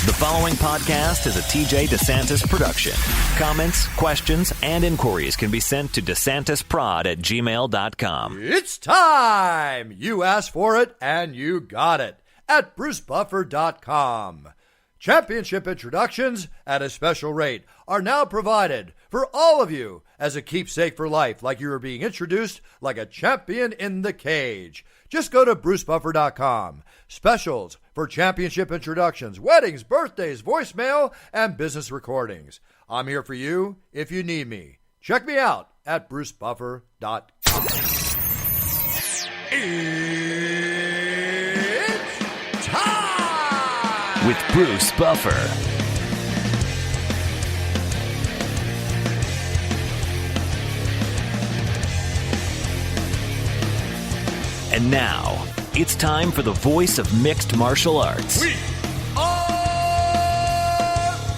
The following podcast is a TJ DeSantis production. Comments, questions, and inquiries can be sent to DeSantisProd@gmail.com. It's time! You asked for it, and you got it at BruceBuffer.com. Championship introductions at a special rate are now provided for all of you as a keepsake for life, like you are being introduced like a champion in the cage. Just go to BruceBuffer.com. Specials for championship introductions, weddings, birthdays, voicemail, and business recordings. I'm here for you if you need me. Check me out at BruceBuffer.com. It's time! With Bruce Buffer. And now, it's time for the voice of mixed martial arts. We are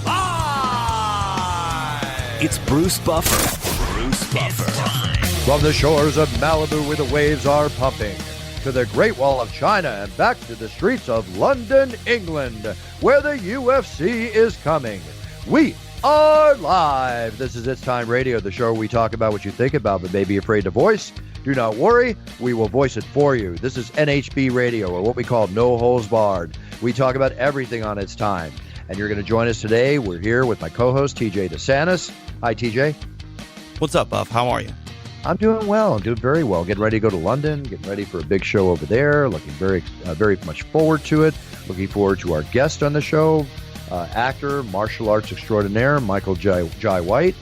live! It's Bruce Buffer. Bruce Buffer. From the shores of Malibu where the waves are pumping, to the Great Wall of China and back to the streets of London, England, where the UFC is coming. We are live. This is It's Time Radio, the show where we talk about what you think about but may be afraid to voice. Do not worry, we will voice it for you. This is NHB Radio, or what we call No Holes Barred. We talk about everything on It's Time. And you're going to join us today. We're here with my co-host, TJ DeSantis. Hi, TJ. What's up, Buff? How are you? I'm doing well. I'm doing very well. Getting ready to go to London, getting ready for a big show over there. Looking very much forward to it. Looking forward to our guest on the show, actor, martial arts extraordinaire, Michael Jai White.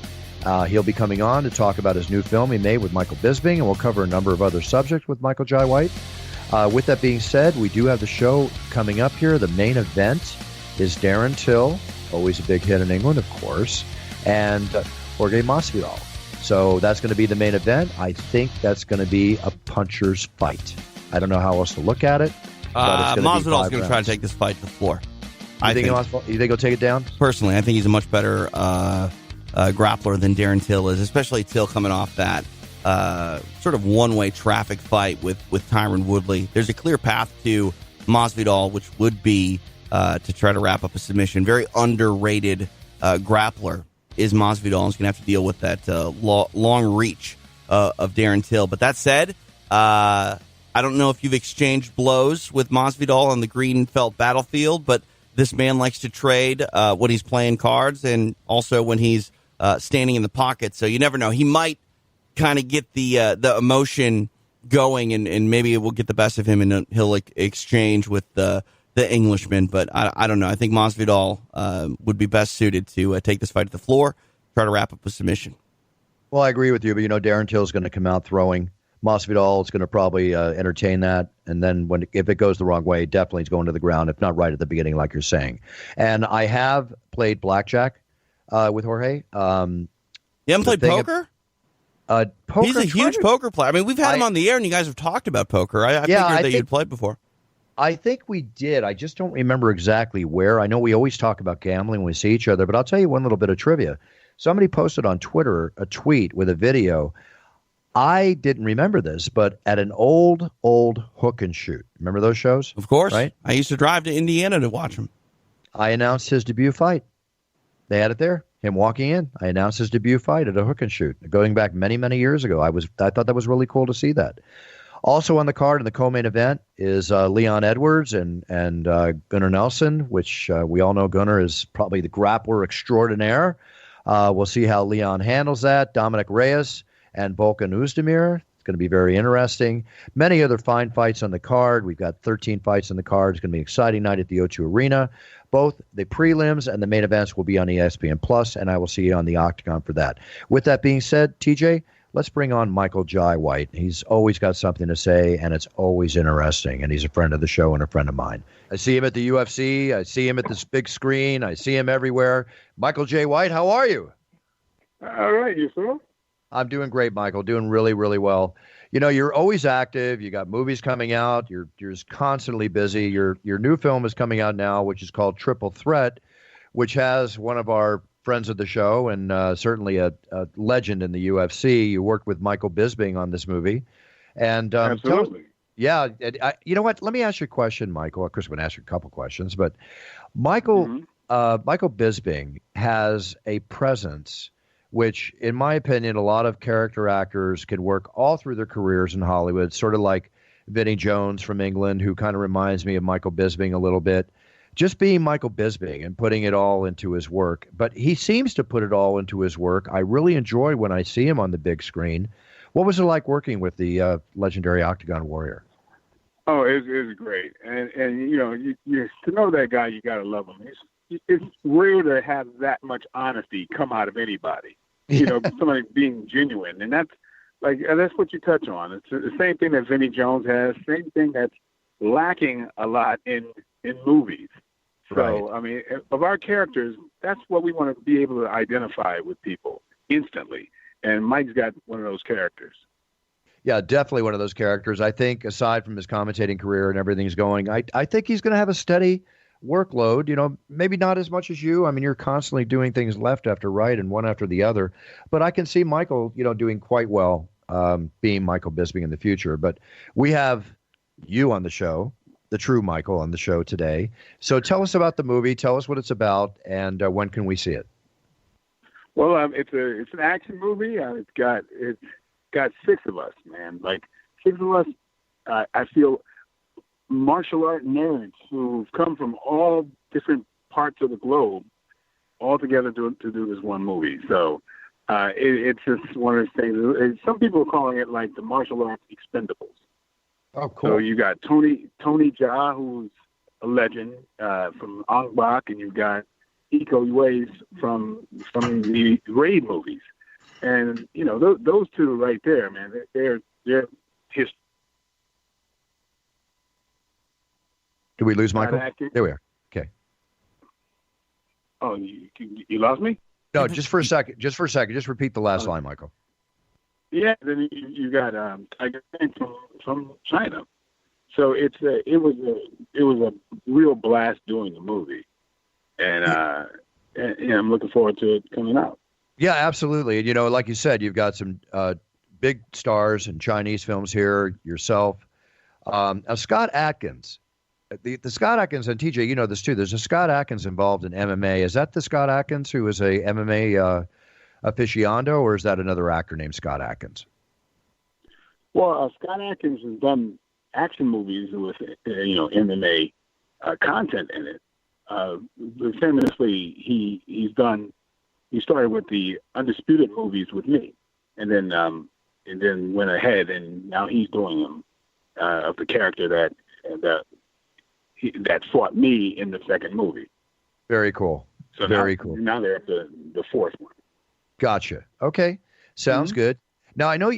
He'll be coming on to talk about his new film he made with Michael Bisping, and we'll cover a number of other subjects with Michael Jai White. With that being said, we do have the show coming up here. The main event is Darren Till, always a big hit in England, of course, and Jorge Masvidal. So that's going to be the main event. I think that's going to be a puncher's fight. I don't know how else to look at it. Masvidal's going to try to take this fight to the floor. You think he'll take it down? Personally, I think he's a much better grappler than Darren Till is, especially Till coming off that sort of one-way traffic fight with Tyron Woodley. There's a clear path to Masvidal, which would be to try to wrap up a submission. Very underrated grappler is Masvidal, and he's going to have to deal with that long reach of Darren Till. But that said, I don't know if you've exchanged blows with Masvidal on the green felt battlefield, but this man likes to trade when he's playing cards and also when he's standing in the pocket. So you never know. He might kind of get the emotion going, and maybe it will get the best of him, and he'll exchange with the Englishman. But I don't know. I think Masvidal would be best suited to take this fight to the floor, try to wrap up a submission. Well, I agree with you, but Darren Till is going to come out throwing. Masvidal is going to probably entertain that, and then if it goes the wrong way, definitely it's going to the ground, if not right at the beginning, like you're saying. And I have played blackjack with Jorge. You haven't played poker? Poker? He's a huge poker player. I mean, we've had him on the air, and you guys have talked about poker. I figured that you'd played before. I think we did. I just don't remember exactly where. I know we always talk about gambling when we see each other, but I'll tell you one little bit of trivia. Somebody posted on Twitter a tweet with a video. I didn't remember this, but at an old hook and shoot. Remember those shows? Of course. Right? I used to drive to Indiana to watch him. I announced his debut fight. They had it there. Him walking in. I announced his debut fight at a hook and shoot. Going back many, many years ago. I thought that was really cool to see that. Also on the card in the co-main event is Leon Edwards and Gunnar Nelson, which we all know Gunnar is probably the grappler extraordinaire. We'll see how Leon handles that. Dominic Reyes and Volkan Oezdemir. It's going to be very interesting. Many other fine fights on the card. We've got 13 fights on the card. It's going to be an exciting night at the O2 Arena. Both the prelims and the main events will be on ESPN+, and I will see you on the Octagon for that. With that being said, TJ, let's bring on Michael Jai White. He's always got something to say, and it's always interesting, and he's a friend of the show and a friend of mine. I see him at the UFC. I see him at this big screen. I see him everywhere. Michael Jai White, how are you? All right, yourself? I'm doing great, Michael. Doing really, really well. You're always active. You got movies coming out. You're just constantly busy. Your new film is coming out now, which is called Triple Threat, which has one of our friends of the show and certainly a legend in the UFC. You worked with Michael Bisping on this movie. And absolutely. You know what? Let me ask you a question, Michael. Of course, I'm going to ask you a couple questions, but Michael, Michael Bisping has a presence which, in my opinion, a lot of character actors can work all through their careers in Hollywood, sort of like Vinnie Jones from England, who kind of reminds me of Michael Bisping a little bit. Just being Michael Bisping and putting it all into his work. But he seems to put it all into his work. I really enjoy when I see him on the big screen. What was it like working with the legendary Octagon Warrior? Oh, it's great, and you to know that guy, you gotta love him. It's rare to have that much honesty come out of anybody. Somebody being genuine, and that's what you touch on. It's the same thing that Vinnie Jones has, same thing that's lacking a lot in movies. So, Right. I mean, of our characters, that's what we want to be able to identify with people instantly. And Mike's got one of those characters. Yeah, definitely one of those characters. I think, aside from his commentating career and everything's going, I think he's going to have a steady workload. Maybe not as much as you. I mean, you're constantly doing things left after right and one after the other. But I can see Michael, doing quite well, being Michael Bisping in the future. But we have you on the show, the true Michael on the show today. So tell us about the movie. Tell us what it's about, and when can we see it? Well, it's an action movie. It's got six of us, man. Like six of us. I feel martial art nerds who've come from all different parts of the globe, all together to do this one movie. So it's just one of those things. Some people are calling it like the martial arts Expendables. Oh, cool. So you got Tony Jaa, who's a legend from Ong Bak, and you've got Iko Uwais from the Raid movies. And those two right there, man, they're history. Did we lose Michael? Acting. There we are. Okay. Oh, you lost me? No, just for a second. Just repeat the last line, Michael. Yeah. Then you got Tiger from China. So it was a real blast doing the movie, and I'm looking forward to it coming out. Yeah, absolutely. And, like you said, you've got some big stars in Chinese films here, yourself. Now, Scott Adkins, the Scott Adkins, and TJ, you know this too. There's a Scott Adkins involved in MMA. Is that the Scott Adkins who is a MMA aficionado, or is that another actor named Scott Adkins? Well, Scott Adkins has done action movies with, MMA content in it. Famously, he started with the Undisputed movies with me, and then went ahead, and now he's doing them of the character that fought me in the second movie. Very cool. So cool. Now they're at the fourth one. Gotcha. Okay, sounds good. Now I know.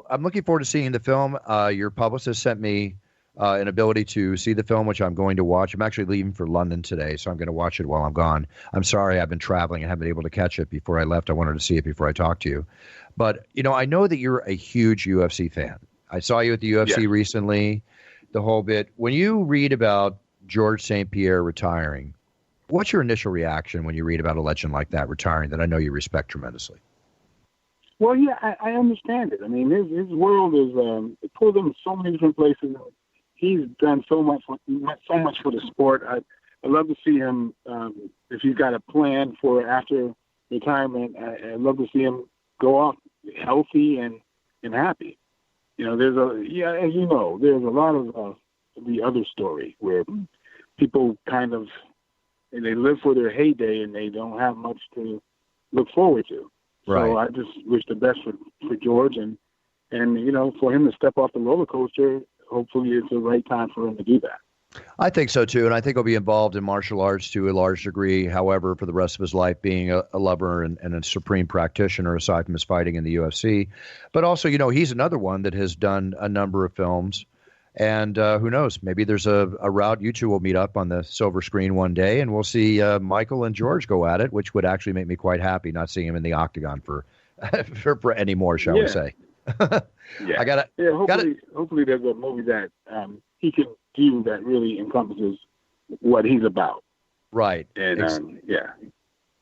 I'm looking forward to seeing the film. Your publicist sent me an ability to see the film, which I'm going to watch. I'm actually leaving for London today, so I'm going to watch it while I'm gone. I'm sorry I've been traveling and haven't been able to catch it before I left. I wanted to see it before I talked to you. But, I know that you're a huge UFC fan. I saw you at the UFC recently, the whole bit. When you read about George St. Pierre retiring, what's your initial reaction when you read about a legend like that retiring that I know you respect tremendously? Well, yeah, I understand it. I mean, his world is it pulls him in so many different places. He's done so much for the sport. I'd love to see him if he's got a plan for after retirement. I'd love to see him go off healthy and happy. There's as you know, there's a lot of the other story where people kind of they live for their heyday and they don't have much to look forward to. Right. So I just wish the best for George and for him to step off the roller coaster. Hopefully it's the right time for him to do that. I think so, too, and I think he'll be involved in martial arts to a large degree, however, for the rest of his life, being a lover and a supreme practitioner, aside from his fighting in the UFC. But also, he's another one that has done a number of films, and who knows, maybe there's a route you two will meet up on the silver screen one day, and we'll see Michael and George go at it, which would actually make me quite happy not seeing him in the octagon for anymore, shall we say. Yeah. Hopefully there's a movie that he can do that really encompasses what he's about. Right. And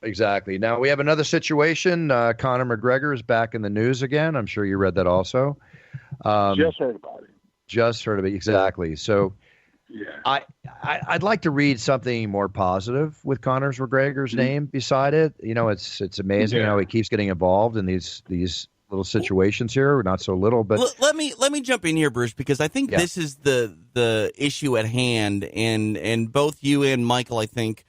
exactly. Now we have another situation. Conor McGregor is back in the news again. I'm sure you read that also. Just heard about it. Just heard of it. Exactly. So Yeah. I'd like to read something more positive with Conor McGregor's name beside it. It's amazing how he keeps getting involved in these little situations here, not so little, but let me jump in here, Bruce, because I think this is the issue at hand, and both you and Michael, I think,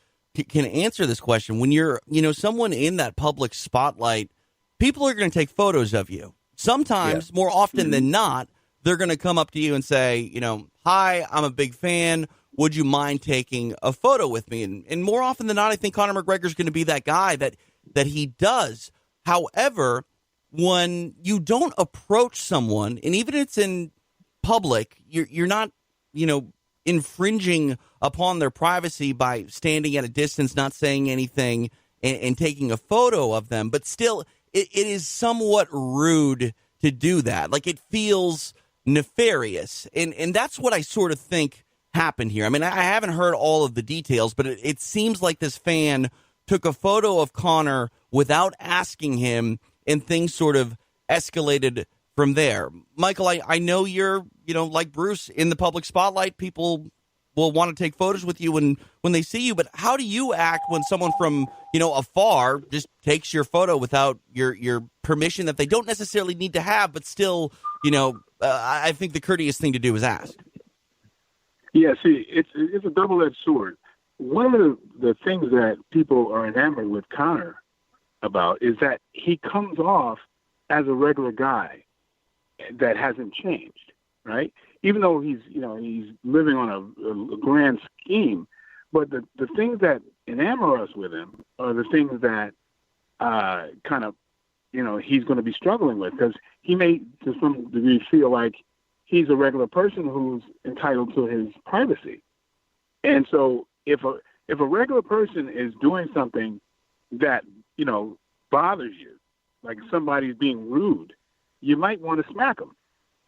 can answer this question. When you're someone in that public spotlight, people are going to take photos of you. Sometimes, more often than not, they're going to come up to you and say, hi, I'm a big fan. Would you mind taking a photo with me? And more often than not, I think Conor McGregor's going to be that guy that he does. However, when you don't approach someone, and even if it's in public, you're not, infringing upon their privacy by standing at a distance, not saying anything, and taking a photo of them. But still, it is somewhat rude to do that. Like, it feels nefarious. And that's what I sort of think happened here. I mean, I haven't heard all of the details, but it seems like this fan took a photo of Conor without asking him, and things sort of escalated from there. Michael, I know you're, like Bruce, in the public spotlight. People will want to take photos with you when they see you. But how do you act when someone from, afar just takes your photo without your permission that they don't necessarily need to have, but still, I think the courteous thing to do is ask. Yeah, see, it's a double-edged sword. One of the things that people are enamored with Conor about is that he comes off as a regular guy that hasn't changed, right? Even though he's living on a grand scheme, but the things that enamor us with him are the things that kind of, he's going to be struggling with, because he may, to some degree, feel like he's a regular person who's entitled to his privacy. And so if a regular person is doing something that, bothers you, like somebody's being rude, you might want to smack them.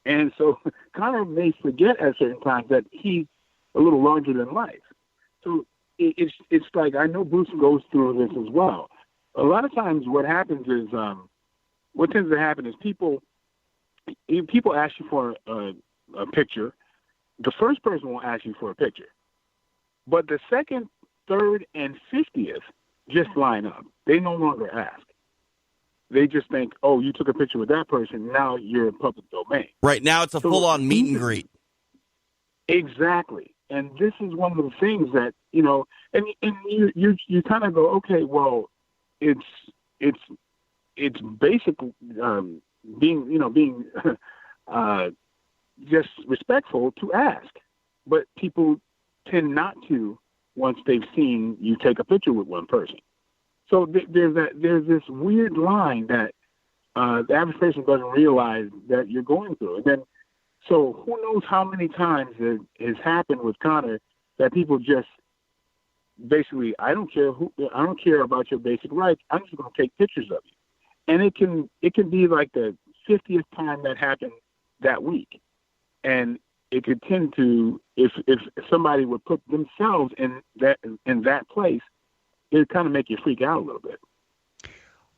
And so Conor may forget at certain times that he's a little larger than life. So it's like, I know Bruce goes through this as well. A lot of times what happens is, what tends to happen is people ask you for a picture. The first person will ask you for a picture. But the second, third, and 50th just line up. They no longer ask. They just think, oh, you took a picture with that person, now you're in public domain. Right, now it's a full-on meet and greet. Exactly. And this is one of the things that, and you kind of go, okay, well, it's basically being just respectful to ask. But people tend not to once they've seen you take a picture with one person. So there's this weird line that the average person doesn't realize that you're going through. And then, so who knows how many times it has happened with Conor that people just basically, I don't care about your basic rights. I'm just going to take pictures of you. And it can be like the 50th time that happened that week. And it could tend to, if somebody would put themselves in that place, it kind of make you freak out a little bit.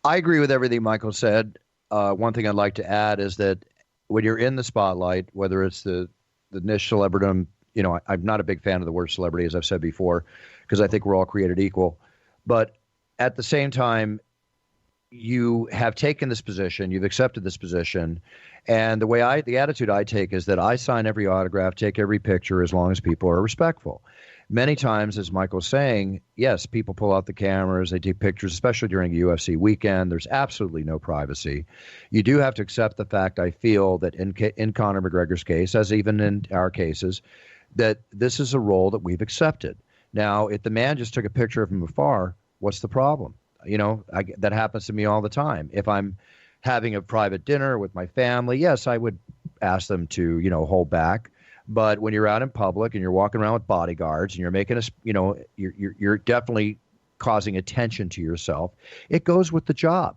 I agree with everything Michael said. One thing I'd like to add is that when you're in the spotlight, whether it's the niche celebridom, I'm not a big fan of the word celebrity, as I've said before, because I think we're all created equal. But at the same time, you have taken this position, you've accepted this position, and the attitude I take is that I sign every autograph, take every picture, as long as people are respectful. Many times, as Michael's saying, yes, people pull out the cameras, they take pictures, especially during a UFC weekend. There's absolutely no privacy. You do have to accept the fact, I feel, that in Conor McGregor's case, as even in our cases, that this is a role that we've accepted. Now, if the man just took a picture of him afar, what's the problem? That happens to me all the time. If I'm having a private dinner with my family, yes, I would ask them to, hold back. But when you're out in public and you're walking around with bodyguards and you're making you're definitely causing attention to yourself. It goes with the job.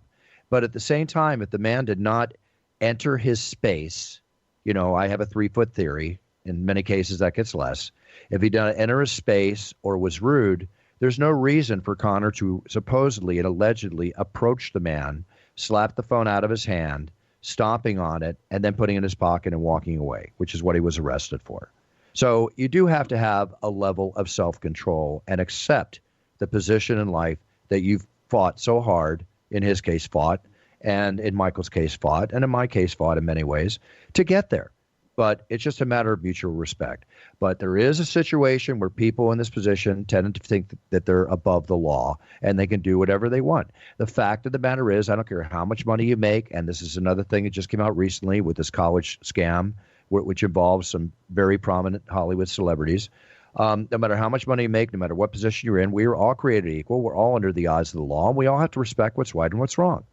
But at the same time, if the man did not enter his space, I have a 3-foot theory. In many cases, that gets less. If he didn't enter his space or was rude, there's no reason for Conor to supposedly and allegedly approach the man, slap the phone out of his hand, stomping on it, and then putting it in his pocket and walking away, which is what he was arrested for. So you do have to have a level of self-control and accept the position in life that you've fought so hard, in his case fought, and in Michael's case fought, and in my case fought in many ways, to get there. But it's just a matter of mutual respect. But there is a situation where people in this position tend to think that they're above the law and they can do whatever they want. The fact of the matter is, I don't care how much money you make, and this is another thing that just came out recently with this college scam, which involves some very prominent Hollywood celebrities. No matter how much money you make, no matter what position you're in, we are all created equal. We're all under the eyes of the law, and we all have to respect what's right and what's wrong.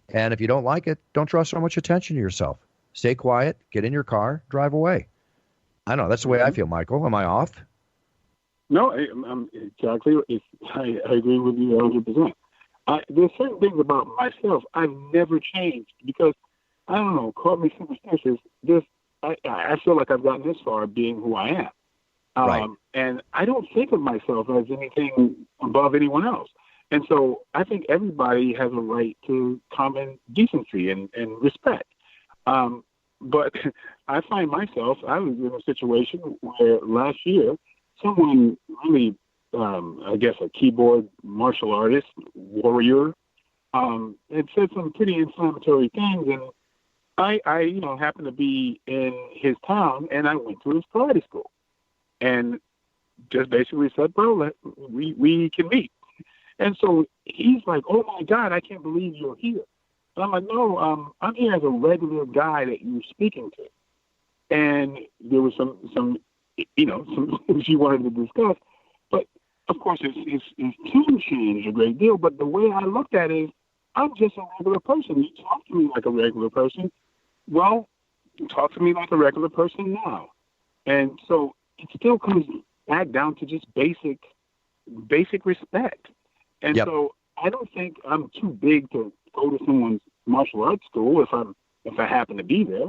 And if you don't like it, don't draw so much attention to yourself. Stay quiet, get in your car, drive away. I know. That's the way I feel, Michael. Am I off? No, I'm exactly. I agree with you 100%. There's certain things about myself I've never changed because, I don't know, call me superstitious. I feel like I've gotten this far being who I am. Right. And I don't think of myself as anything above anyone else. And so I think everybody has a right to common decency and respect. But I find myself, I was in a situation where last year, someone really, I guess a keyboard martial artist, warrior, had said some pretty inflammatory things. And I happened to be in his town and I went to his karate school and just basically said, bro, we can meet. And so he's like, oh my God, I can't believe you're here. And I'm like, no, I'm here as a regular guy that you're speaking to. And there was some things you wanted to discuss. But of course, his tune changed a great deal. But the way I looked at it is, I'm just a regular person. You talk to me like a regular person. Well, talk to me like a regular person now. And so it still comes back down to just basic respect. And so I don't think I'm too big to go to someone's martial arts school if I happen to be there,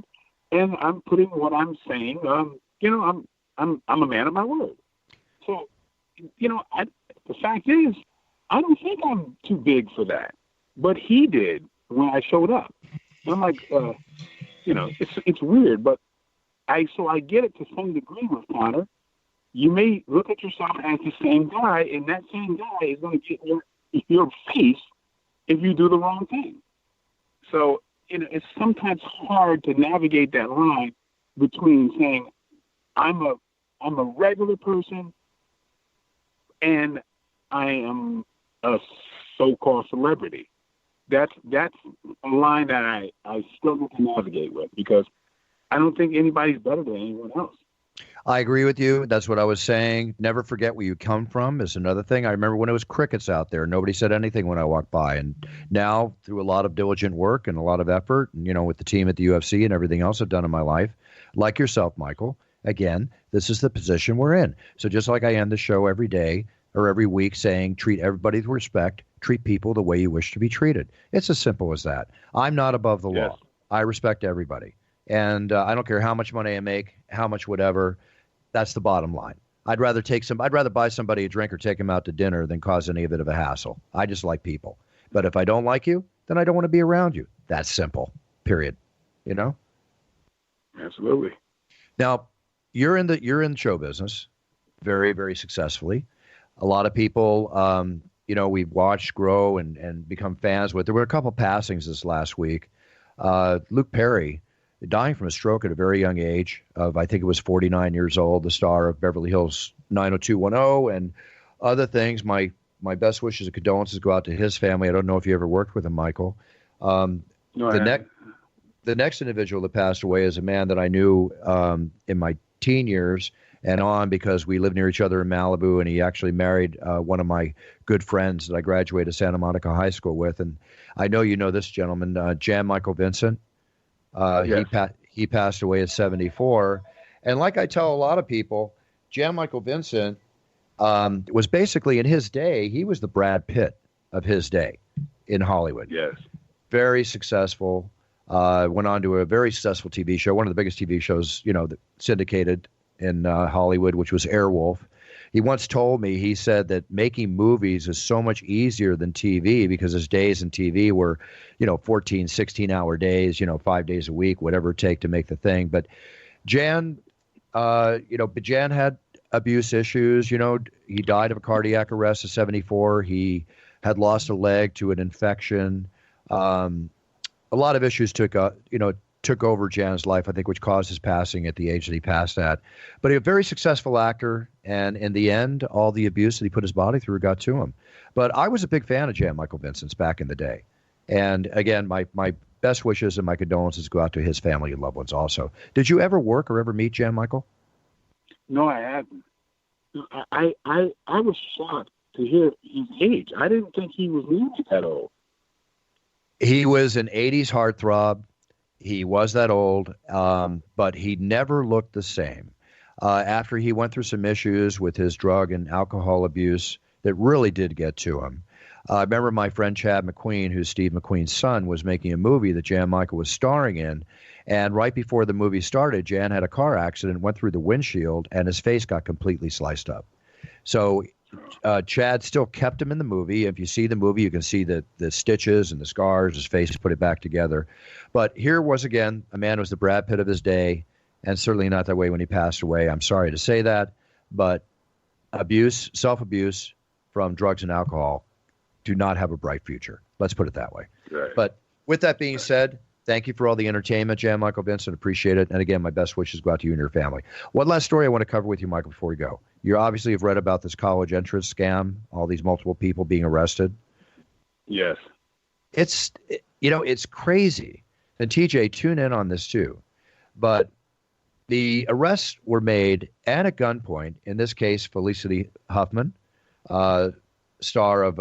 and I'm putting what I'm saying. I'm a man of my word. So, the fact is, I don't think I'm too big for that, but he did when I showed up. And I'm like, it's weird, but I get it to some degree with Connor. You may look at yourself as the same guy, and that same guy is going to get your face if you do the wrong thing. So, it's sometimes hard to navigate that line between saying I'm a regular person and I am a so-called celebrity. That's a line that I struggle to navigate with because I don't think anybody's better than anyone else. I agree with you. That's what I was saying. Never forget where you come from is another thing. I remember when it was crickets out there. Nobody said anything when I walked by. And now, through a lot of diligent work and a lot of effort, and, with the team at the UFC and everything else I've done in my life, like yourself, Michael, again, this is the position we're in. So just like I end the show every day or every week saying, treat everybody with respect, treat people the way you wish to be treated. It's as simple as that. I'm not above the law. I respect everybody. And I don't care how much money I make, how much whatever. That's the bottom line. I'd rather buy somebody a drink or take them out to dinner than cause any bit of a hassle. I just like people. But if I don't like you, then I don't want to be around you. That's simple. Period. Absolutely. Now, you're in show business very, very successfully. A lot of people, we've watched grow and become fans with. There were a couple passings this last week. Luke Perry, dying from a stroke at a very young age of, I think it was 49 years old, the star of Beverly Hills 90210 and other things. My best wishes and condolences go out to his family. I don't know if you ever worked with him, Michael. The next individual that passed away is a man that I knew in my teen years and on because we lived near each other in Malibu, and he actually married one of my good friends that I graduated Santa Monica High School with. And I know you know this gentleman, Jan Michael Vincent. Yes. He passed away at 74. And like I tell a lot of people, Jan Michael Vincent was basically, in his day, he was the Brad Pitt of his day in Hollywood. Yes. Very successful. Went on to a very successful TV show, one of the biggest TV shows, that syndicated in Hollywood, which was Airwolf. He once told me, he said that making movies is so much easier than TV because his days in TV were, 14, 16-hour days, 5 days a week, whatever it take to make the thing. But Jan But Jan had abuse issues. He died of a cardiac arrest at 74. He had lost a leg to an infection. A lot of issues took over Jan's life, I think, which caused his passing at the age that he passed at. But a very successful actor, and in the end, all the abuse that he put his body through got to him. But I was a big fan of Jan Michael Vincent's back in the day. And again, my best wishes and my condolences go out to his family and loved ones also. Did you ever work or ever meet Jan Michael? No, I haven't. I was shocked to hear his age. I didn't think he was really that old. He was an 80s heartthrob. He was that old, but he never looked the same. After he went through some issues with his drug and alcohol abuse that really did get to him. I remember my friend Chad McQueen, who's Steve McQueen's son, was making a movie that Jan Michael was starring in. And right before the movie started, Jan had a car accident, went through the windshield, and his face got completely sliced up. So Chad still kept him in the movie. If you see the movie, you can see the stitches and the scars, his face, put it back together. But here was, again, a man who was the Brad Pitt of his day, and certainly not that way when he passed away. I'm sorry to say that, but abuse, self-abuse from drugs and alcohol do not have a bright future. Let's put it that way. Right. But with that being said, thank you for all the entertainment, Jan Michael Vincent. Appreciate it. And again, my best wishes go out to you and your family. One last story I want to cover with you, Michael, before we go. You obviously have read about this college entrance scam, all these multiple people being arrested. Yes. It's crazy. And TJ, tune in on this too. But the arrests were made at a gunpoint, in this case, Felicity Huffman, star of,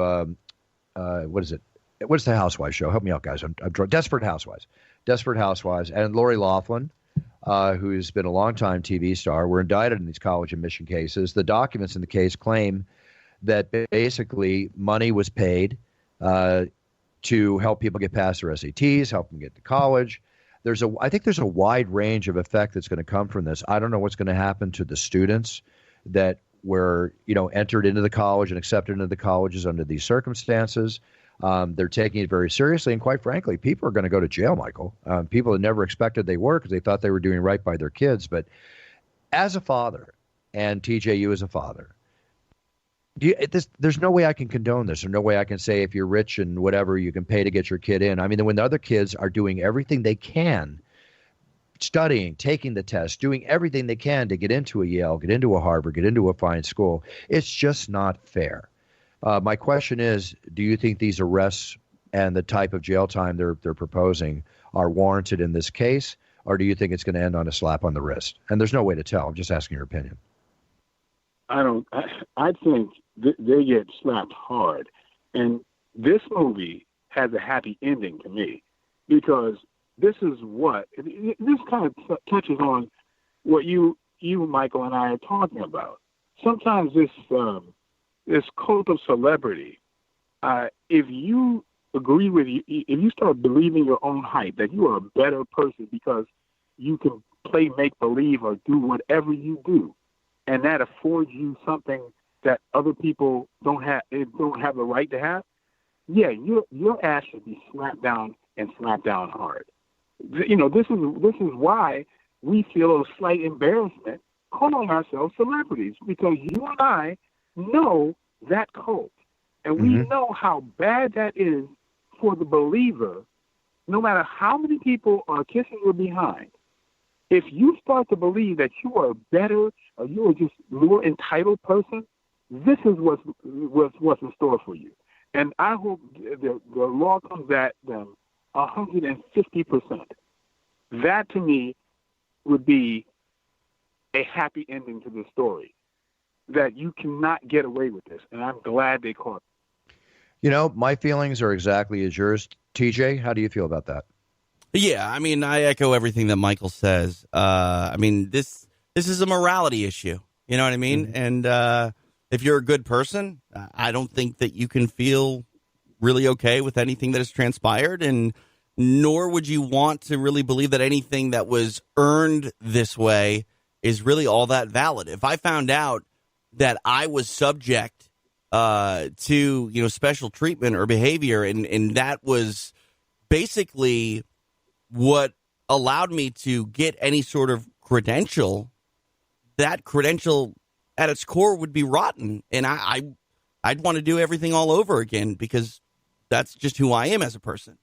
what is it? What's the Housewives show? Help me out, guys. I'm drunk. Desperate Housewives. And Lori Loughlin, who's been a longtime TV star, were indicted in these college admission cases. The documents in the case claim that basically money was paid to help people get past their SATs, help them get to college. I think there's a wide range of effect that's going to come from this. I don't know what's going to happen to the students that were, entered into the college and accepted into the colleges under these circumstances. They're taking it very seriously. And quite frankly, people are going to go to jail, Michael. People that never expected they were because they thought they were doing right by their kids. But as a father, and TJ, you as a father, there's no way I can condone this, or no way I can say if you're rich and whatever, you can pay to get your kid in. I mean, when the other kids are doing everything they can, studying, taking the test, doing everything they can to get into a Yale, get into a Harvard, get into a fine school, it's just not fair. My question is, do you think these arrests and the type of jail time they're proposing are warranted in this case, or do you think it's going to end on a slap on the wrist? And there's no way to tell. I'm just asking your opinion. I think they get slapped hard. And this movie has a happy ending to me, because this kind of touches on what you, Michael, and I are talking about. Sometimes this cult of celebrity, if you agree with you, if you start believing your own hype, that you are a better person because you can play make-believe or do whatever you do, and that affords you something that other people don't have the right to have, yeah, your ass should be slapped down, and slapped down hard. This is why we feel a slight embarrassment calling ourselves celebrities, because you and I know that cult, and we know how bad that is for the believer. No matter how many people are kissing your behind, if you start to believe that you are better, or you are just more entitled person, this is what's in store for you. And I hope the law comes at them 150%. That to me would be a happy ending to the story, that you cannot get away with this. And I'm glad they caught it. My feelings are exactly as yours. TJ, how do you feel about that? Yeah, I mean, I echo everything that Michael says. I mean, this is a morality issue. You know what I mean? And if you're a good person, I don't think that you can feel really okay with anything that has transpired, and nor would you want to really believe that anything that was earned this way is really all that valid. If I found out that I was subject to special treatment or behavior, and that was basically what allowed me to get any sort of credential that credential at its core would be rotten. And I'd want to do everything all over again because that's just who I am as a person.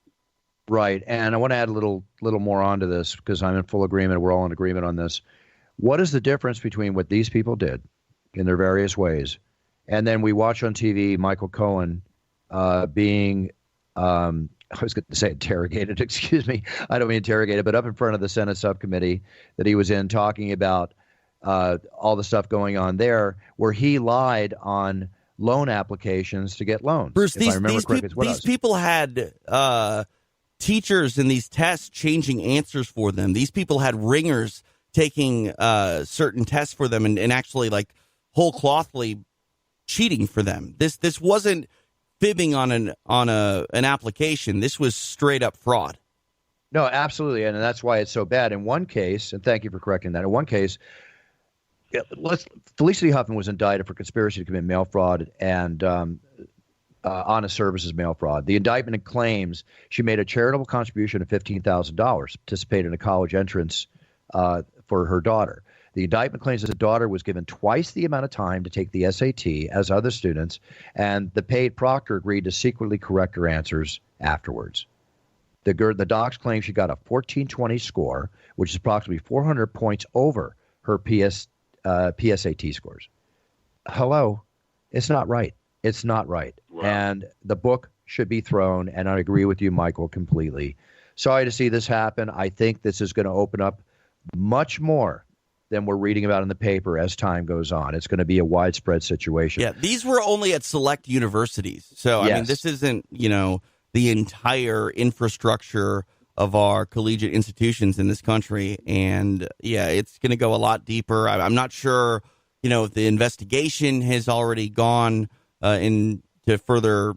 Right. And I want to add a little more onto this because I'm in full agreement. We're all in agreement on this. What is the difference between what these people did in their various ways? And then we watch on TV Michael Cohen being, I was going to say interrogated, excuse me. I don't mean interrogated, but up in front of the Senate subcommittee that he was in talking about all the stuff going on there where he lied on loan applications to get loans. Bruce, these people had teachers in these tests changing answers for them. These people had ringers taking certain tests for them and actually like whole clothly cheating for them. This wasn't fibbing on an application. This was straight up fraud. No, absolutely, and that's why it's so bad. In one case, and thank you for correcting that. In one case, Felicity Huffman was indicted for conspiracy to commit mail fraud and honest services mail fraud. The indictment claims she made a charitable contribution of $15,000 to participate in a college entrance for her daughter. The indictment claims that the daughter was given twice the amount of time to take the SAT as other students, and the paid proctor agreed to secretly correct her answers afterwards. The docs claim she got a 1420 score, which is approximately 400 points over her PSAT scores. Hello, it's not right. It's not right. Wow. And the book should be thrown, and I agree with you, Michael, completely. Sorry to see this happen. I think this is going to open up much more than we're reading about in the paper as time goes on. It's going to be a widespread situation. Yeah, these were only at select universities. So, yes. I mean, this isn't, the entire infrastructure of our collegiate institutions in this country. And, yeah, it's going to go a lot deeper. I'm not sure, if the investigation has already gone into further,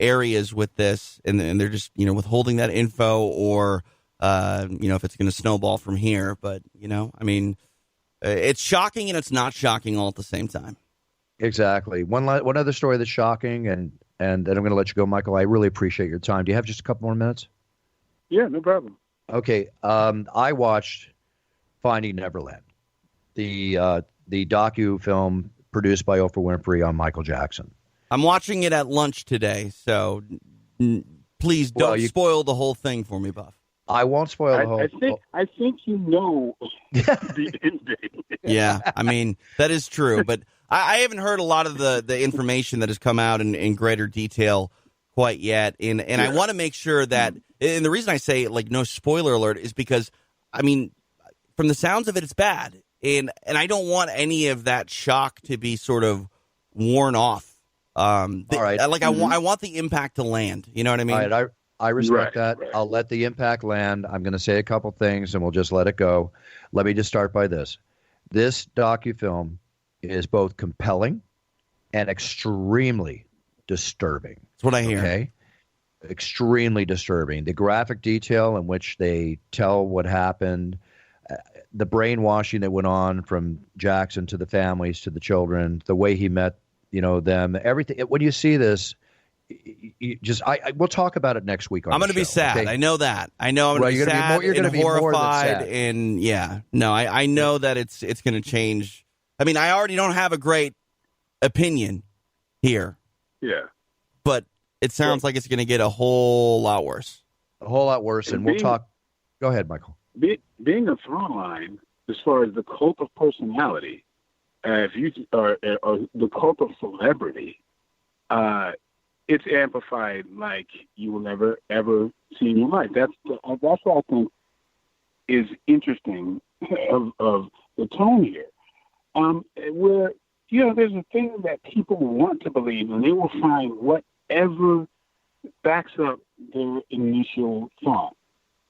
areas with this. And they're just, withholding that info or, if it's going to snowball from here. But, it's shocking and it's not shocking all at the same time. Exactly. One other story that's shocking, and then I'm going to let you go, Michael. I really appreciate your time. Do you have just a couple more minutes? Yeah, no problem. Okay. I watched Finding Neverland, the docu film produced by Oprah Winfrey on Michael Jackson. I'm watching it at lunch today, so please don't spoil the whole thing for me, Buff. I won't spoil the whole. I think the end date. Yeah, I mean that is true, but I haven't heard a lot of the information that has come out in greater detail quite yet, and I want to make sure that. And the reason I say no spoiler alert is because from the sounds of it, it's bad, and I don't want any of that shock to be sort of worn off. All right, I want the impact to land. You know what I mean? All right, I respect that. Right. I'll let the impact land. I'm going to say a couple things, and we'll just let it go. Let me just start by this. This docufilm is both compelling and extremely disturbing. That's what I hear. Okay? Extremely disturbing. The graphic detail in which they tell what happened, the brainwashing that went on from Jackson to the families, to the children, the way he met, them, everything. When you see this, we'll talk about it next week. I'm going to be sad. Okay? I know that. I know I'm going to be sad and horrified. And I know that it's going to change. I mean, I already don't have a great opinion here. Yeah. But it sounds like it's going to get a whole lot worse. A whole lot worse. And we'll talk. Go ahead, Michael. Being a through line as far as the cult of personality, if you or the cult of celebrity, it's amplified like you will never ever see in your life. That's what I think is interesting of the tone here. Where there's a thing that people want to believe, and they will find whatever backs up their initial thought,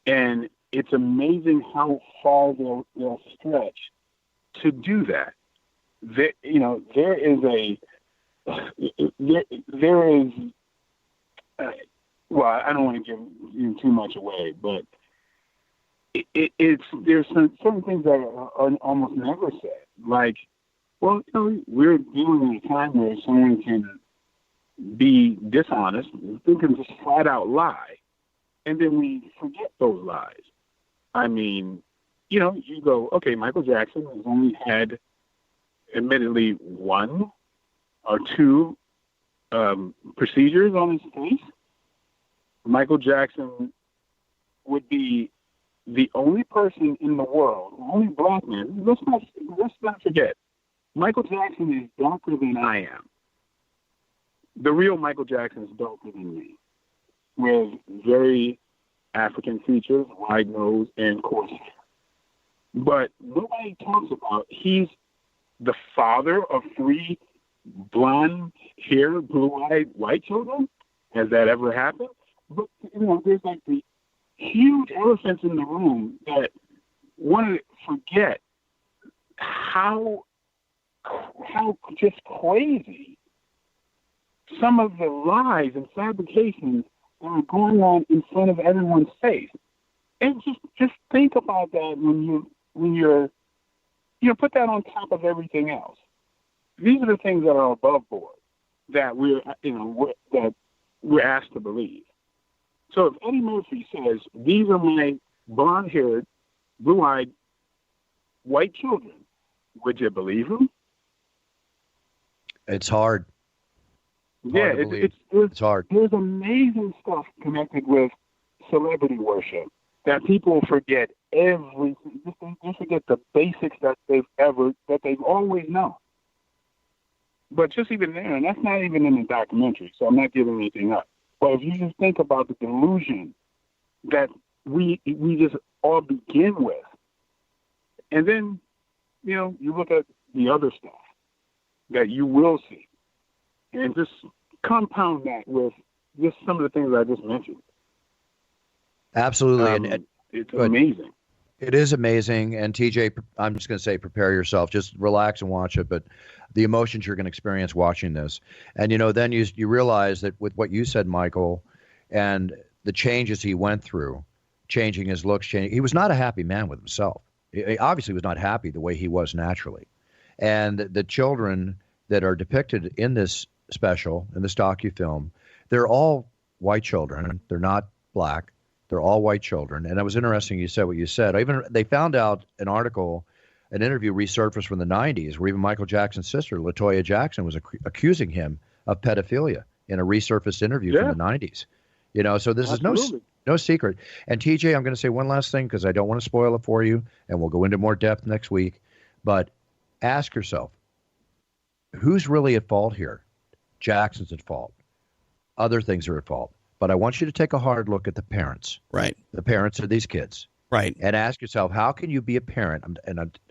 and it's amazing how far they'll stretch to do that. There is well, I don't want to give too much away, but there's certain things that are almost never said. Like, well, we're dealing in a time where someone can be dishonest, they can just flat out lie, and then we forget those lies. I mean, you go, okay, Michael Jackson has only had admittedly one or two procedures on his face, Michael Jackson would be the only person in the world, the only black man. Let's not forget, Michael Jackson is darker than I am. The real Michael Jackson is darker than me, with very African features, wide nose, and coarse hair. But nobody talks about he's the father of 3 blonde-haired, blue-eyed white children. Has that ever happened? But there's like the huge elephants in the room that want to forget how just crazy some of the lies and fabrications that are going on in front of everyone's face. And just think about that when you're put that on top of everything else. These are the things that are above board that we're asked to believe. So if Eddie Murphy says, these are my blonde-haired, blue-eyed, white children, would you believe him? It's hard. Yeah, it's hard. There's amazing stuff connected with celebrity worship that people forget everything. They forget the basics that they've always known. But just even there, and that's not even in the documentary, so I'm not giving anything up. But if you just think about the delusion that we just all begin with, and then, you look at the other stuff that you will see, and just compound that with just some of the things I just mentioned. Absolutely. And it's amazing. It is amazing. And TJ, I'm just going to say, prepare yourself. Just relax and watch it. But the emotions you're going to experience watching this. And, then you realize that with what you said, Michael, and the changes he went through, changing his looks, he was not a happy man with himself. He obviously was not happy the way he was naturally. And the children that are depicted in this special, in this docu-film, they're all white children. They're not black. They're all white children. And it was interesting you said what you said. They found out an interview resurfaced from the 90s where even Michael Jackson's sister, LaToya Jackson, was accusing him of pedophilia in a resurfaced interview from the 90s. So this Absolutely. Is no secret. And TJ, I'm going to say one last thing because I don't want to spoil it for you, and we'll go into more depth next week. But ask yourself, who's really at fault here? Jackson's at fault. Other things are at fault. But I want you to take a hard look at the parents. Right. The parents of these kids. Right. And ask yourself, how can you be a parent?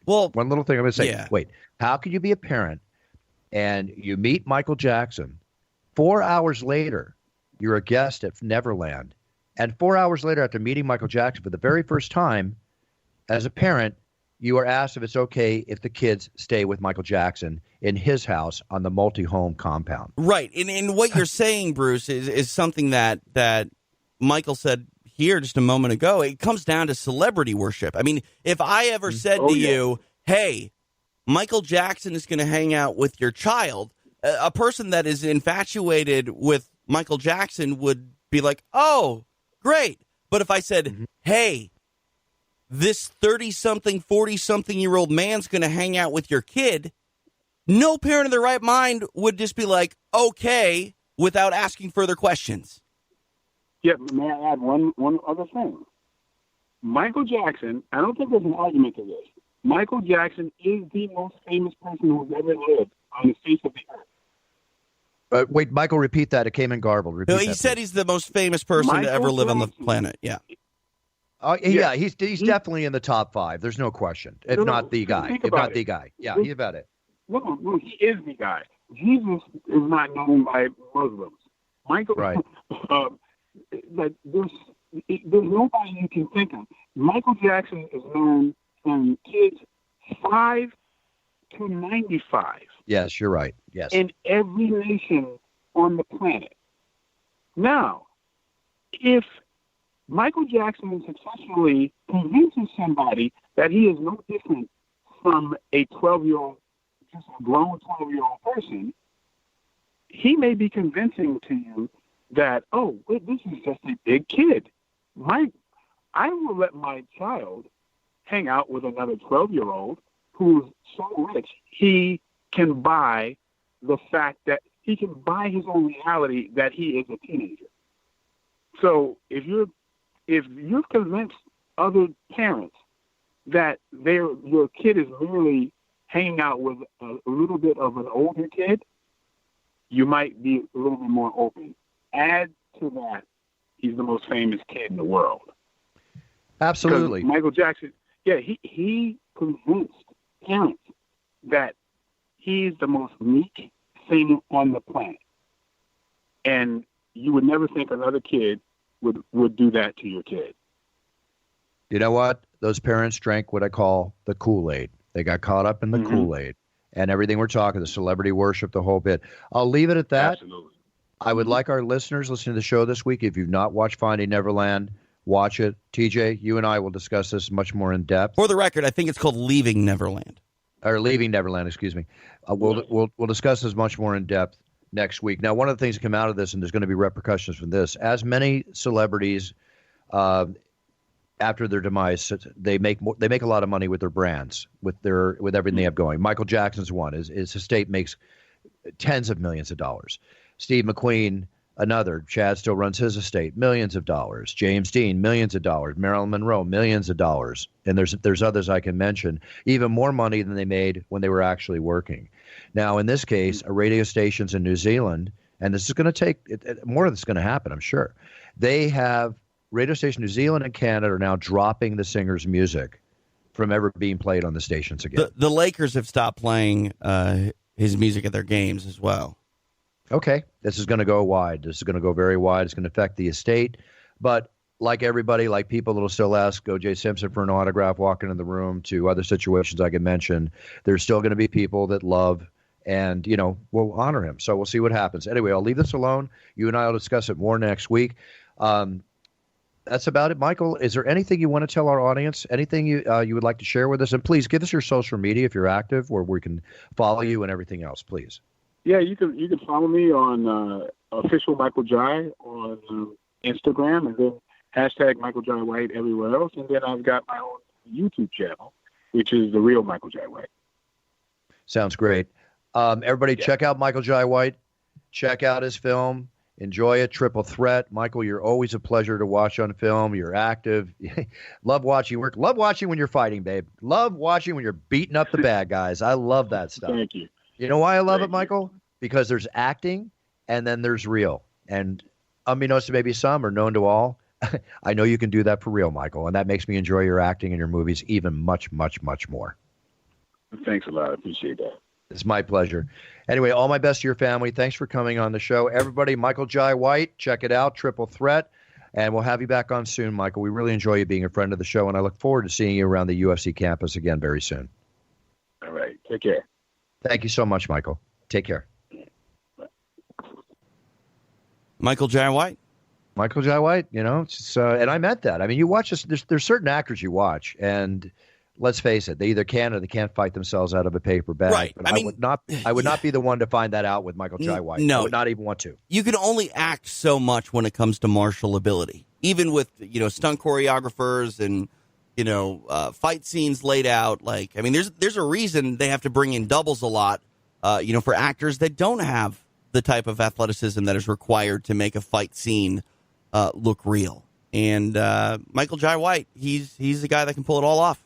One little thing I'm going to say. Wait. How can you be a parent and you meet Michael Jackson? 4 hours later, you're a guest at Neverland. And 4 hours later, after meeting Michael Jackson for the very first time, as a parent, you are asked if it's okay if the kids stay with Michael Jackson in his house on the multi-home compound. Right. And what you're saying, Bruce, is something that Michael said here just a moment ago. It comes down to celebrity worship. I mean, if I ever said to you, hey, Michael Jackson is going to hang out with your child, a person that is infatuated with Michael Jackson would be like, oh, great. But if I said, hey, this 30-something, 40-something-year-old man's going to hang out with your kid, no parent in their right mind would just be like, okay, without asking further questions. Yeah, may I add one other thing? Michael Jackson, I don't think there's an argument to this. Michael Jackson is the most famous person who's ever lived on the face of the earth. Wait, Michael, repeat that. It came in garbled. Repeat he that, said please. He's the most famous person to ever live on the planet. Yeah. He's definitely in the top 5. There's no question. If not the guy. Yeah, he's about it. No, he is the guy. Jesus is not known by Muslims. Michael, right? There's nobody you can think of. Michael Jackson is known from kids 5 to 95. Yes, you're right. Yes. In every nation on the planet. Now, if Michael Jackson successfully convinces somebody that he is no different from a 12-year-old, just a grown 12-year-old person, he may be convincing to you that, oh, wait, this is just a big kid. I will let my child hang out with another 12-year-old who's so rich he can buy the fact that he can buy his own reality that he is a teenager. So if you've convinced other parents that your kid is merely hanging out with a little bit of an older kid, you might be a little bit more open. Add to that, he's the most famous kid in the world. Absolutely. Michael Jackson, he convinced parents that he's the most meek thing on the planet. And you would never think another kid would do that to your kid. You know what? Those parents drank what I call the Kool-Aid. They got caught up in the Kool-Aid and everything we're talking, the celebrity worship, the whole bit. I'll leave it at that. Absolutely. I would like our listeners listening to the show this week, if you've not watched Finding Neverland, watch it. TJ, you and I will discuss this much more in depth. For the record, I think it's called Leaving Neverland. Or Leaving Neverland, excuse me. We'll discuss this much more in depth next week. Now, one of the things that come out of this, and there's going to be repercussions from this, as many celebrities after their demise, they make a lot of money with their brands, with everything they have going. Michael Jackson's one. His estate makes tens of millions of dollars. Steve McQueen, another. Chad still runs his estate, millions of dollars. James Dean, millions of dollars. Marilyn Monroe, millions of dollars. And there's others I can mention, even more money than they made when they were actually working. Now, in this case, radio stations in New Zealand, and this is going to take more of this is going to happen, I'm sure. They have radio station New Zealand and Canada are now dropping the singer's music from ever being played on the stations again. The Lakers have stopped playing his music at their games as well. Okay, this is going to go wide. This is going to go very wide. It's going to affect the estate. But like everybody, like people that will still ask O.J. Simpson for an autograph walking in the room, to other situations I can mention, there's still going to be people that love and, will honor him. So we'll see what happens. Anyway, I'll leave this alone. You and I will discuss it more next week. That's about it. Michael, is there anything you want to tell our audience? Anything you would like to share with us? And please give us your social media if you're active, where we can follow you and everything else, please. Yeah, you can follow me on official Michael Jai on Instagram, and then hashtag Michael Jai White everywhere else. And then I've got my own YouTube channel, which is The Real Michael Jai White. Sounds great. Everybody, check out Michael Jai White. Check out his film. Enjoy it. Triple Threat. Michael, you're always a pleasure to watch on film. You're active. Love watching work. Love watching when you're fighting, babe. Love watching when you're beating up the bad guys. I love that stuff. Thank you. You know why I love it, Michael? Because there's acting and then there's real. And unbeknownst to maybe some or known to all, I know you can do that for real, Michael. And that makes me enjoy your acting and your movies even much, much, much more. Thanks a lot. I appreciate that. It's my pleasure. Anyway, all my best to your family. Thanks for coming on the show. Everybody, Michael Jai White, check it out, Triple Threat. And we'll have you back on soon, Michael. We really enjoy you being a friend of the show, and I look forward to seeing you around the UFC campus again very soon. All right. Take care. Thank you so much, Michael. Take care. Michael Jai White. Michael Jai White, and I meant that. I mean, you watch this, there's certain actors you watch, and let's face it, they either can or they can't fight themselves out of a paper bag. Right. But I would not be the one to find that out with Michael Jai White. No. I would not even want to. You can only act so much when it comes to martial ability. Even with, stunt choreographers and, fight scenes laid out. There's a reason they have to bring in doubles a lot, for actors that don't have the type of athleticism that is required to make a fight scene look real. And Michael Jai White, he's the guy that can pull it all off.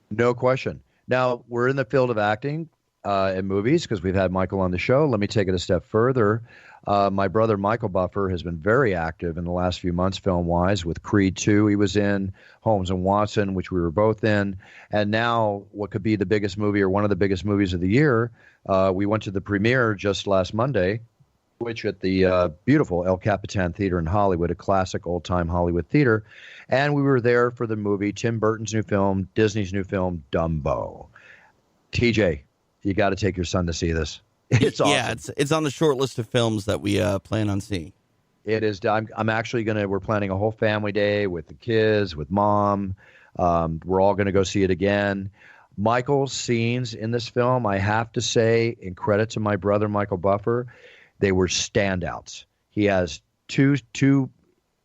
No question. Now, we're in the field of acting in movies because we've had Michael on the show. Let me take it a step further. My brother, Michael Buffer, has been very active in the last few months film-wise with Creed 2 he was in, Holmes and Watson, which we were both in, and now what could be the biggest movie or one of the biggest movies of the year. We went to the premiere just last Monday, which at the beautiful El Capitan Theater in Hollywood, a classic old-time Hollywood theater. And we were there for the movie, Tim Burton's new film, Disney's new film, Dumbo. TJ, you got to take your son to see this. It's awesome. Yeah, it's on the short list of films that we plan on seeing. It is. I'm actually we're planning a whole family day with the kids, with mom. We're all going to go see it again. Michael's scenes in this film, I have to say, in credit to my brother, Michael Buffer, they were standouts. He has two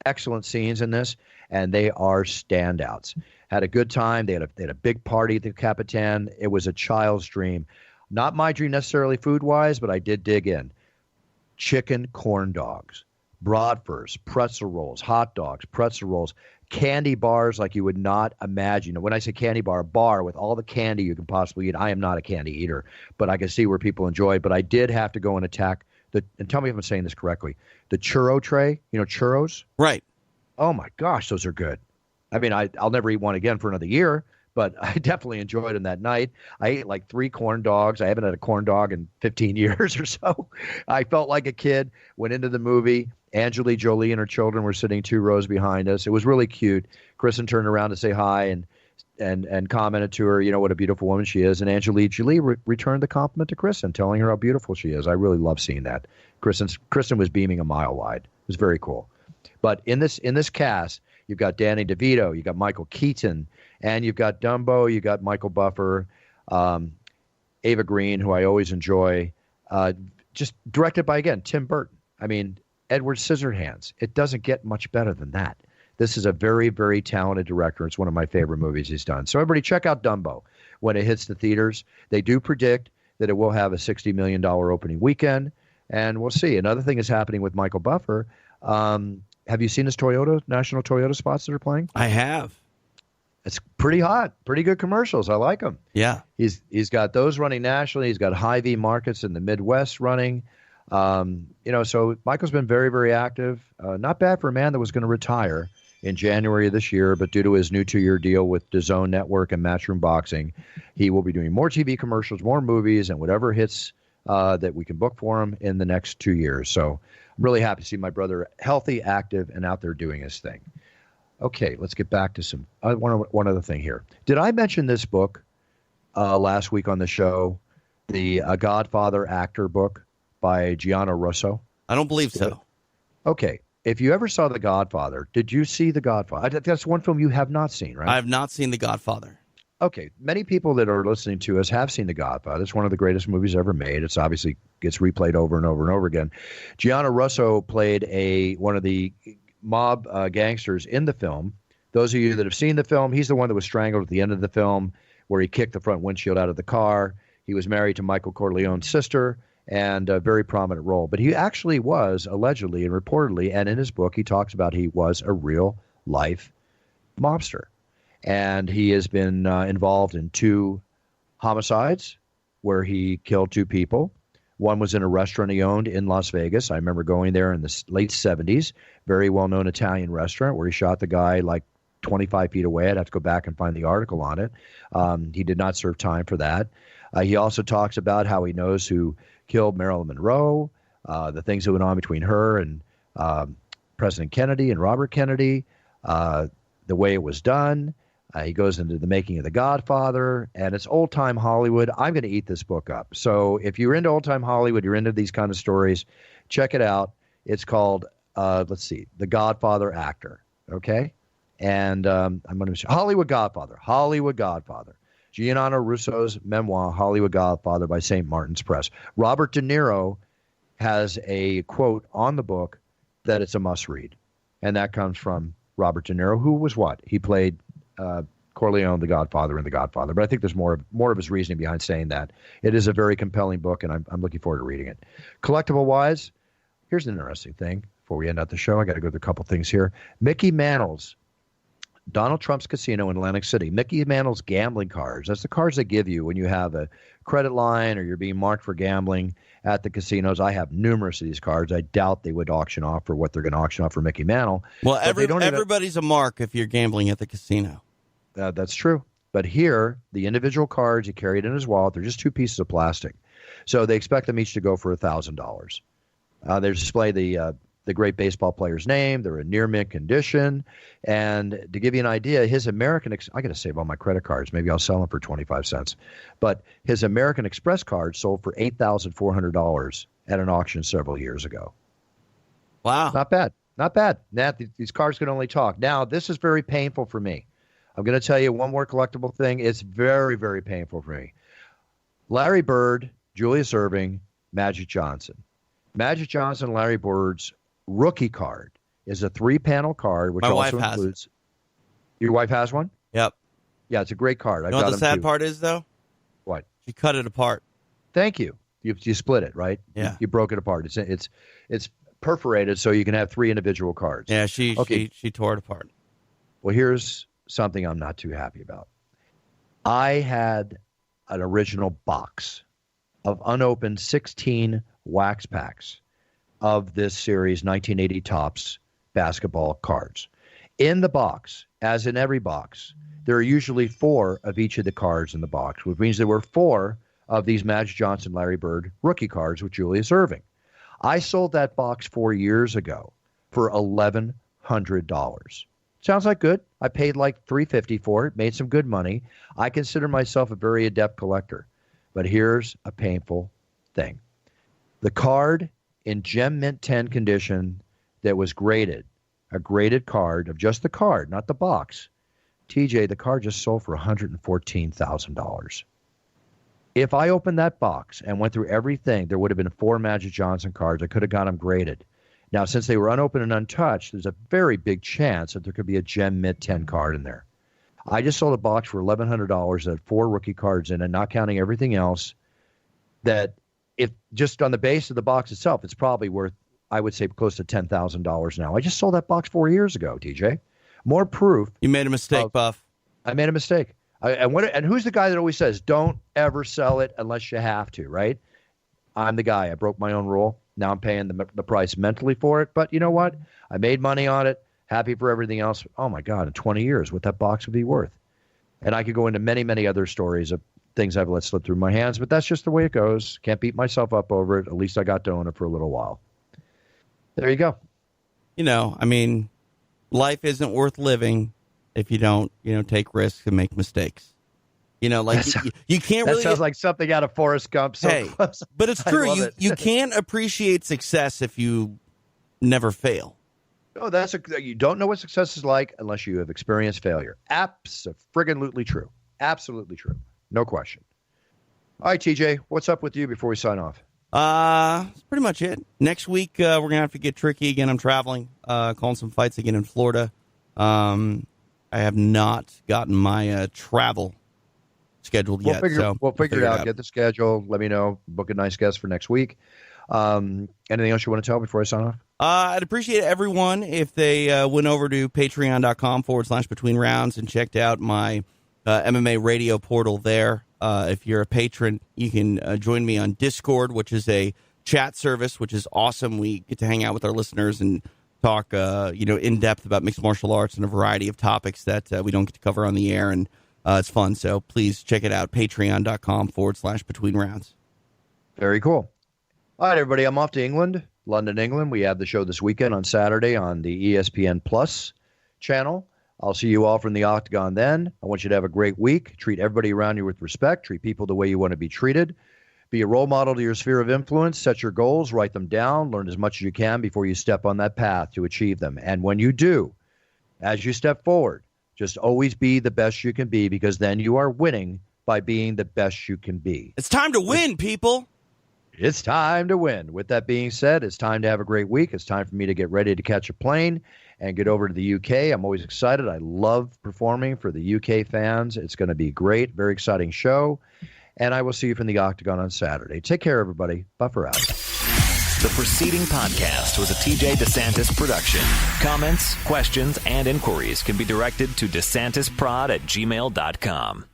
excellent scenes in this, and they are standouts. Had a good time. They had a big party at the Capitan. It was a child's dream. Not my dream necessarily food-wise, but I did dig in. Chicken corn dogs, bratwurst, pretzel rolls, hot dogs, pretzel rolls, candy bars like you would not imagine. When I say candy bar, a bar with all the candy you can possibly eat. I am not a candy eater, but I can see where people enjoy it. But I did have to go and attack and tell me if I'm saying this correctly, the churro tray, churros? Right. Oh, my gosh, those are good. I mean, I'll never eat one again for another year, but I definitely enjoyed them that night. I ate like 3 corn dogs. I haven't had a corn dog in 15 years or so. I felt like a kid, went into the movie. Angelina Jolie and her children were sitting 2 rows behind us. It was really cute. Kristen turned around to say hi and commented to her, what a beautiful woman she is. And Angelina Jolie returned the compliment to Kristen, telling her how beautiful she is. I really love seeing that. Kristen was beaming a mile wide. It was very cool. But in this cast, you've got Danny DeVito, you've got Michael Keaton, and you've got Dumbo, you've got Michael Buffer, Ava Green, who I always enjoy, just directed by, again, Tim Burton. I mean, Edward Scissorhands. It doesn't get much better than that. This is a very, very talented director. It's one of my favorite movies he's done. So everybody check out Dumbo when it hits the theaters. They do predict that it will have a $60 million opening weekend, and we'll see. Another thing is happening with Michael Buffer. Have you seen his national Toyota spots that are playing? I have. It's pretty hot, pretty good commercials. I like them. Yeah. He's got those running nationally. He's got Hy-Vee markets in the Midwest running. So Michael's been very, very active. Not bad for a man that was going to retire in January of this year, but due to his new 2-year deal with DAZN Network and Matchroom Boxing, he will be doing more TV commercials, more movies, and whatever hits that we can book for him in the next 2 years. So I'm really happy to see my brother healthy, active, and out there doing his thing. Okay, let's get back to one other thing here. Did I mention this book last week on the show, the Godfather actor book by Gianna Russo? I don't believe so. Okay. If you ever saw The Godfather, did you see The Godfather? That's one film you have not seen, right? I have not seen The Godfather. Okay. Many people that are listening to us have seen The Godfather. It's one of the greatest movies ever made. It's obviously gets replayed over and over and over again. Gianna Russo played one of the mob gangsters in the film. Those of you that have seen the film, he's the one that was strangled at the end of the film where he kicked the front windshield out of the car. He was married to Michael Corleone's sister, and a very prominent role. But he actually was, allegedly and reportedly, and in his book, he talks about he was a real-life mobster. And he has been involved in 2 homicides where he killed 2 people. One was in a restaurant he owned in Las Vegas. I remember going there in the late 70s, very well-known Italian restaurant where he shot the guy like 25 feet away. I'd have to go back and find the article on it. He did not serve time for that. He also talks about how he knows who killed Marilyn Monroe, the things that went on between her and President Kennedy and Robert Kennedy, the way it was done. He goes into the making of The Godfather, and it's old-time Hollywood. I'm going to eat this book up. So if you're into old-time Hollywood, you're into these kind of stories, check it out. It's called, The Godfather Actor, okay? And I'm going to Hollywood Godfather. Gianna Russo's memoir, Hollywood Godfather, by St. Martin's Press. Robert De Niro has a quote on the book that it's a must-read, and that comes from Robert De Niro, who was what? He played Corleone, the Godfather, in The Godfather. But I think there's more of his reasoning behind saying that. It is a very compelling book, and I'm looking forward to reading it. Collectible-wise, here's an interesting thing. Before we end out the show, I got to go through a couple things here. Mickey Mantle's Donald Trump's casino in Atlantic City. Mickey Mantle's gambling cards. That's the cards they give you when you have a credit line or you're being marked for gambling at the casinos. I have numerous of these cards. I doubt they would auction off for what they're going to auction off for Mickey Mantle. Well, everybody's a mark if you're gambling at the casino. That's true. But here, the individual cards, he carried in his wallet, they're just 2 pieces of plastic. So they expect them each to go for $1,000. They display the great baseball player's name. They're in near mint condition. And to give you an idea, his American I got to save all my credit cards. Maybe I'll sell them for 25 cents. But his American Express card sold for $8,400 at an auction several years ago. Wow. Not bad. Not bad. These cards can only talk. Now, this is very painful for me. I'm going to tell you one more collectible thing. It's very, very painful for me. Larry Bird, Julius Erving, Magic Johnson. Magic Johnson and Larry Bird's rookie card is a 3-panel card, which also includes. Your wife has one? Yep. Yeah, it's a great card. You know what the sad part is, though? What? She cut it apart. Thank you. You split it, right? Yeah. You broke it apart. It's perforated so you can have 3 individual cards. Yeah, she tore it apart. Well, here's something I'm not too happy about. I had an original box of unopened 16 wax packs of this series 1980 Topps basketball cards. In the box, as in every box, there are usually 4 of each of the cards in the box, which means there were 4 of these Magic Johnson, Larry Bird rookie cards with Julius Erving. I sold that box 4 years ago for $1,100. Sounds like good. I paid like $350 for it, made some good money. I consider myself a very adept collector. But here's a painful thing. The card in Gem Mint 10 condition that was graded, a graded card of just the card, not the box. TJ, the card just sold for $114,000. If I opened that box and went through everything, there would have been 4 Magic Johnson cards. I could have got them graded. Now, since they were unopened and untouched, there's a very big chance that there could be a Gem Mint 10 card in there. I just sold a box for $1,100 that had 4 rookie cards in it, not counting everything else, that if just on the base of the box itself, it's probably worth, I would say, close to $10,000 now. I just sold that box 4 years ago, TJ. More proof. You made a mistake, Buff. I made a mistake. And who's the guy that always says, don't ever sell it unless you have to, right? I'm the guy. I broke my own rule. Now I'm paying the price mentally for it. But you know what? I made money on it. Happy for everything else. Oh, my God, in 20 years, what that box would be worth. And I could go into many, many other stories of things I've let slip through my hands. But that's just the way it goes. Can't beat myself up over it. At least I got to own it for a little while. There you go. You know, I mean, life isn't worth living if you don't, take risks and make mistakes. Like you can't really. That sounds like something out of Forrest Gump. So hey, close. But it's true. You can't appreciate success if you never fail. Oh, you don't know what success is like unless you have experienced failure. Absolutely true. Absolutely true. No question. All right, TJ, what's up with you before we sign off? That's pretty much it. Next week, we're going to have to get tricky again. I'm traveling, calling some fights again in Florida. I have not gotten my travel scheduled yet. We'll figure it out. Get the schedule. Let me know. Book a nice guest for next week. Anything else you want to tell before I sign off? I'd appreciate everyone if they went over to patreon.com/between rounds and checked out my MMA radio portal there. If you're a patron, you can join me on Discord, which is a chat service, which is awesome. We get to hang out with our listeners and talk, in depth about mixed martial arts and a variety of topics that we don't get to cover on the air. And it's fun. So please check it out. Patreon.com/between rounds. Very cool. All right, everybody. I'm off to England, London, England. We have the show this weekend on Saturday on the ESPN Plus channel. I'll see you all from the Octagon then. I want you to have a great week. Treat everybody around you with respect. Treat people the way you want to be treated. Be a role model to your sphere of influence. Set your goals. Write them down. Learn as much as you can before you step on that path to achieve them. And when you do, as you step forward, just always be the best you can be, because then you are winning by being the best you can be. It's time to win, people. It's time to win. With that being said, it's time to have a great week. It's time for me to get ready to catch a plane and get over to the UK. I'm always excited. I love performing for the UK fans. It's going to be great. Very exciting show. And I will see you from the Octagon on Saturday. Take care, everybody. Buffer out. The preceding podcast was a TJ DeSantis production. Comments, questions, and inquiries can be directed to DeSantisProd@gmail.com.